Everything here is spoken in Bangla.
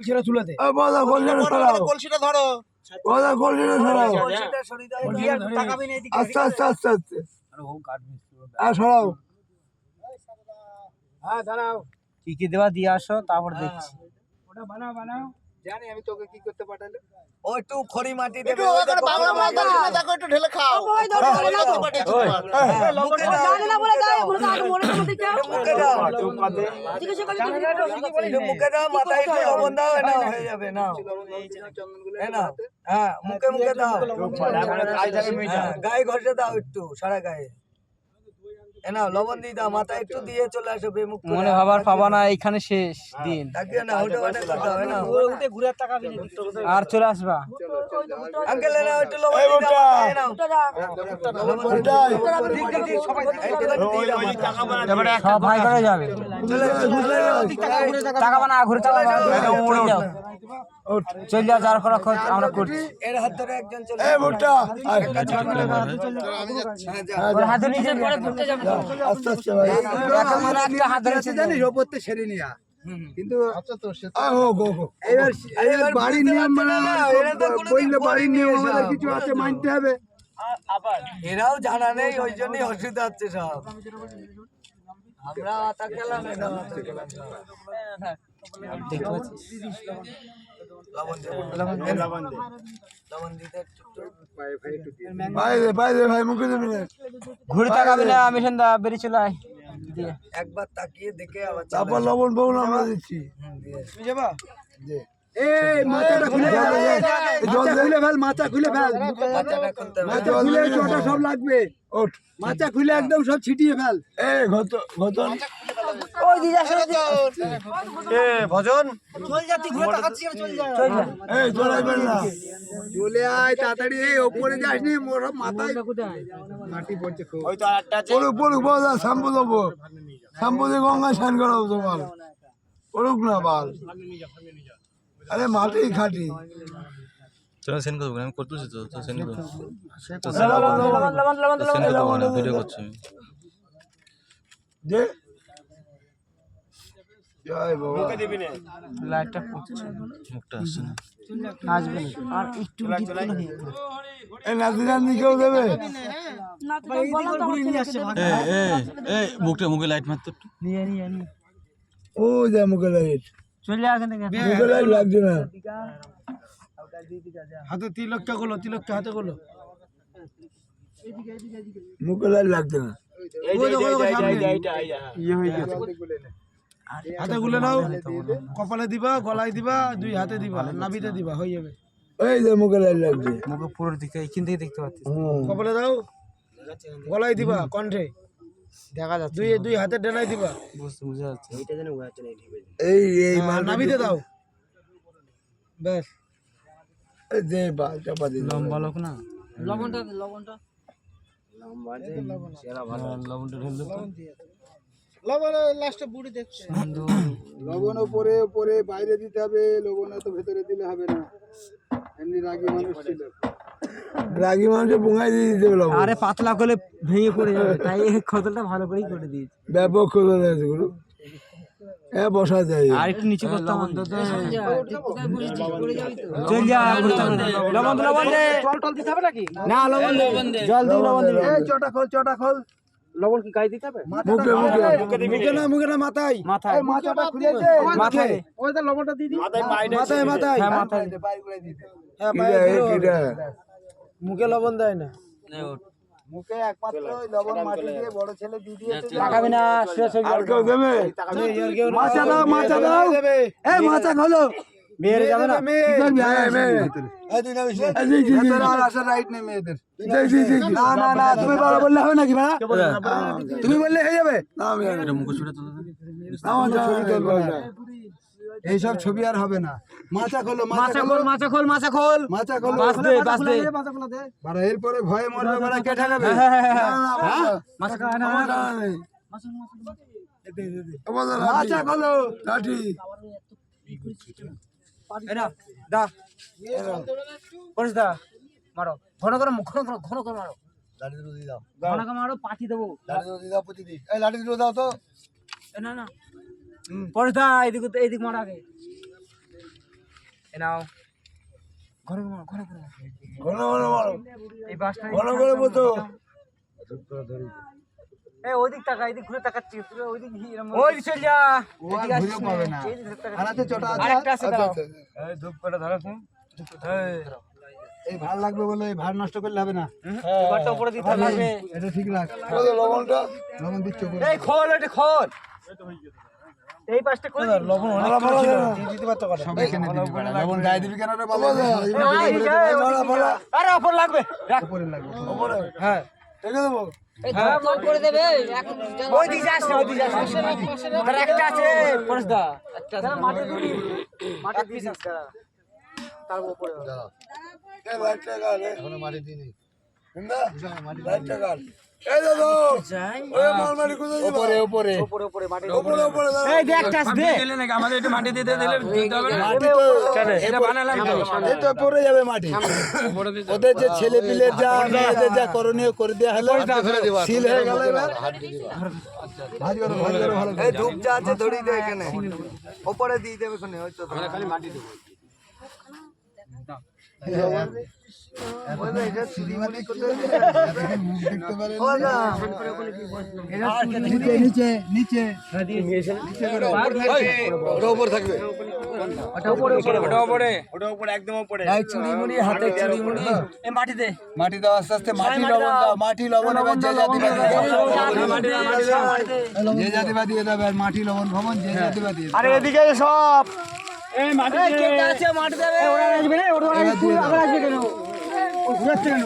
সেটা চুলাতে কলসিটা ধরো আস্তে আস্তে আস্তে আস্তে সরাও। হ্যাঁ দাঁড়াও, কি কি দেওয়া দিয়ে আসো, তারপর দেখছি। ওটা বানাও বানাও। জানি আমি তোকে কি করতে পাঠালে। ও একটু খড়ি মাটি দেবে, ওখানে বাংলা মাছ দেখো, একটু ঢেলে খাও। ওই দাও না তো মুখে দাও, জানি না বলে যায় বলে আগে মনে করতে চাও মুখে দাও, জিজ্ঞাসা করে একটু মুখে দাও, মাথায় একটু লবণ দাও, না হয়ে যাবে না। হ্যাঁ মুখে মুখে দাও, গায়ে ঘষে দাও একটু, সারা গায়ে। না লবণ দিয়ে দাও, মাথায় একটু দিয়ে চলে আসো, বেমুখ করে। মনে ভাবার পাবা না, এখানে শেষ দিন। তাকিয়ে না, ওটা ওটা করতে হবে না। উঠে ঘুরে তাকাবি না। আর চলে আসবা। আঙ্কেল না একটু লবণ দিয়ে দাও, মাথায় নাও। সব ভাই করে যাবে। তাকাবা না, ঘুরে তাকাবা। চল যাও, যার করা খোঁজ আমরা করছি। এর হাত ধরে একজন চলে ওর হাতে নিচে পড়ে ঘুরতে যাবে। একটা হাত ধরে জানিস ওপরতে সেরে নিয়া, কিন্তু এবার বাড়ির নিয়ম বললে বাড়ির নিয়ম আমাদের কিছু আছে, মানতে হবে। এরাও জানা নেই, ওই জন্যই অসুবিধা হচ্ছে সব। আমরা আতা খেলাম, এটা আতা খেলাম না। দেখতে পাচ্ছিস? ভাই মুখে দেবে না, ঘুরে তাকাবি না, আমি সন্ধ্যা বেরিয়ে চলে আয়। একবার তাকিয়ে দেখে আবার তারপর লবণ বউন আমরা দিচ্ছি। তুমি যাবা? এই মাথাটা খুলে ফেল, জল খুলে ফেল, মাথা খুলে ফেল, মাথা খুলে চটা সব লাগবে। ওঠ, মাথা খুলে একদম সব ছিটিয়ে ফেল। এই ঘতন ওই দিদা সরে ভজন চল যা, তুই ঘুরে তাকাচ্ছিস, চল যা। চল যা। এই চড়াইবেন না, চলে আয় তাড়াতাড়ি। এই ওপরে যাসনি, মোর মাথায় মাটি পড়ছে খুব। ওই তো আটটা আছে, পড়ুক বাবা, শ্যাম্পু দেবো, শ্যাম্পু দিয়ে গঙ্গা স্নান করাবো তোমার। পড়ুক না বাল, আরে মাটি খাটি। চলো সেন্ড করবো, আমি করতেছি তো, তো সেন্ড করবো, সেন্ড করবো, ভিডিও করছি আমি। দে জয় বাবা। লাইটটা পড়ছে, মুখটা আসছে না। আসবে না আর একটু এই নাতি নাতনি কেউ দেবে? না তো বলো তো ঘুরে নিয়ে আসছে ভাগ। এই মুখে লাইট মারতো একটু। নিয়ে নিয়ে নিয়ে ও যা মুখে লাইট, চলে আসেন থেকে। মুখে লাইট লাগছে না। হাতে তিলকটা গুলো, তিলকটা হাতে গুলো। মুখে লাইট লাগছে না। ইয়ে হয়ে গেছে। হাতে গুলে নাও, কপালে দিবা, গলায় দিবা, দুই হাতে দিবা, নাভিতে দিবা, হয়ে যাবে। এই যে মুখে লাইট লাগছে। মুখে পুরো দিকে এইখান থেকে দেখতে পাচ্ছিস। কপালে দাও, গলায় দিবা, কণ্ঠে দেখা যাচ্ছে, দুই হাতে ডেনায় দিবা, বুঝে যাচ্ছে। এই নাভিতে দাও। ব্যাস, এই যে বাল চাপা দিল। লম্বা লোক না, লবণটা লবণটা লবণটা ঢেলে তো। লবণ লাস্টে বুড়ি দেখছে। লবণ পরে পরে বাইরে দিতে হবে, লবণ তো ভেতরে দিলে হবে না। এমনি রাগী মানুষ ছিল, রাগী মানুষে বুঙাই দিয়ে দিতে হবে লবণ। আরে পাতলা করলে ভেঙে পড়ে যাবে, তাই এই খোদলটা ভালো করেই করে দিয়েছি। ব্যাপক করে দিয়েছে গুরু। বসা যায় আর একটু নিচু করতে হবে। চল যা, লবণ দে। জল টল দিতে হবে নাকি? না লবণ দে, জল দিয়ে লবণ দিলে। এই চটা খোল। লবণ কি গায়ে দিতে হবে? মুখে মুখে না মাথায়। মাথায়, এই মাথাটা খুলেছে, মাথায়। ওই তো লবণটা দিয়ে দিই। মাথায়। হ্যাঁ মাথায়। হ্যাঁ, মুখে লবণ দেয় না। মুখে একমাত্র ওই লবণ মাটি দিয়ে বড় ছেলে দিয়ে দিয়েছে। তাকাবি না, শেষ হয়ে আর কেউ দেবে? মাছা দাও। এই মাছা খোলো। মেরে যাবে না। না তুমি বললে হবে নাকি ভাড়া? তুমি বললে হয়ে যাবে? এটা মুখে ছুটে তুলে দেবে। আমার ছবি তুলবো না। এইসব ছবি আর হবে না। মাছা খোলো। এরপরে ভয়ে মরবে, বাড়া কে ঠেকাবে? মাছা খোলো, লাঠি। মারো ঘন করে মারো, ঘন করে মারো, পাঠি দেবো। লাঠি দুটো দাও তো। না পরে দা, এইদিক মার আগে। এ নাও ঘন ঘন মারো এই বাসটা ঘন করে মতো এই ওইদিক তাকা এদিক ঘুরে তাকাচ্ছি পুরো ওইদিক ওই চল যা এদিকে আসিস পাবে না আনাতে চটা আছে আরেকটা আছে দাও এই ধূপ করে ধরো তুমি এই ভার লাগবে বলে এই ভার নষ্ট করলে হবে না এবারটা উপরে দিতে হবে এটা ঠিক রাখ লবণটা লবণ দিচ্ছ এই খোল এটা খোল এই পাশটা করে দিন লবণ অনেক করে ছিল দিয়ে দিতে পারতো কটা সব এখানে দিবি লবণ গায়ে দিবি কেন রে বাবা আরে উপর লাগবে রাখ উপরে লাগবে উপরে হ্যাঁ রেখে দেবো এই ধরা কম করে দেবে এখন ওই দিকে যাস না ওই দিকে যাস আর একটা আছে পরশদা একটা আছে মাটি দিবি মাটি দিবি তার উপরে এই লাইটটা গাল এখন মারি দিনি না লাইটটা গাল এই দাদা ওই মাল মারি কোথায় উপরে উপরে উপরে উপরে মাটি উপরে উপরে এই দেখ টাচ দে দিলে নাকি আমাদের একটু মাটি দিতে দিলে দিতে হবে না মাটি তো এটা বানালাম তো এই তো পড়ে যাবে মাটি ওদের যে ছেলে পিলে যা মেয়েদের যা করণীয় করে দেয়া হলো সিল হয়ে গেল এবার ভাজ করো ভালো এই ধূপ যা আছে ধরি দে এখানে উপরে দিয়ে দেবে ওখানে ওই তো খালি মাটি দেবো নিচে নিচে নিচে এই চুড়ি মুড়ি হাতে চুড়ি মুড়ি এই মাটি দে মাটি দাও আস্তে আস্তে মাটি লবণ দাও মাটি লবণ এবার যে জাতিবাদী যে জাতিবাদী দেবে আর মাটি লবণ ভ্রমণ যে জাতিবাদী আরে এদিকে সব এই মাটি কে আছে মাটি দেবে ওরা আসবে না ওরা আসবে কেন ও ঘুরাচ্ছে কেন